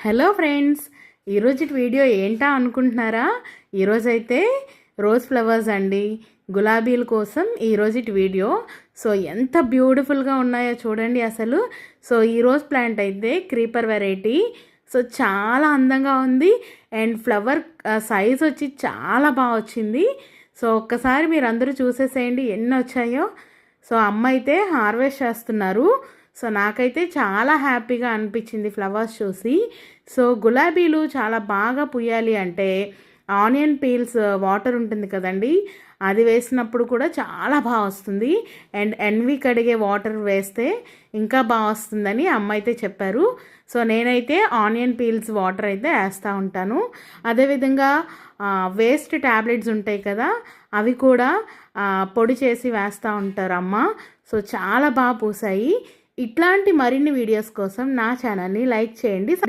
Hello friends, ఈరోజు video ఏంటా అనుకుంటున్నారా? ఈరోజైతే రోజ్ ఫ్లవర్స్ అండి, గులాబీల కోసం ఈరోజు వీడియో. సో ఎంత బ్యూటిఫుల్గా ఉన్నాయో చూడండి అసలు. సో ఈ రోజ్ ప్లాంట్ అయితే క్రీపర్ వెరైటీ. సో చాలా అందంగా ఉంది అండ్ ఫ్లవర్ సైజ్ వచ్చి చాలా బాగా వచ్చింది. సో ఒక్కసారి మీరు అందరూ చూసేసేయండి ఎన్ని వచ్చాయో. సో అమ్మ అయితే హార్వెస్ట్ చేస్తున్నారు. సో నాకైతే చాలా హ్యాపీగా అనిపించింది ఫ్లవర్స్ చూసి. సో గులాబీలు చాలా బాగా పూయాలి అంటే ఆనియన్ పీల్స్ వాటర్ ఉంటుంది కదండి, అది వేసినప్పుడు కూడా చాలా బాగా వస్తుంది. అండ్ ఎన్వి కడిగే వాటర్ వేస్తే ఇంకా బాగా వస్తుందని అమ్మ అయితే చెప్పారు. సో నేనైతే ఆనియన్ పీల్స్ వాటర్ అయితే వేస్తూ ఉంటాను. అదేవిధంగా వేస్ట్ ట్యాబ్లెట్స్ ఉంటాయి కదా, అవి కూడా పొడి చేసి వేస్తూ ఉంటారు అమ్మ. సో చాలా బాగా పూసాయి. ఇట్లాంటి మరిన్ని వీడియోస్ కోసం నా ఛానల్ని లైక్ చేయండి.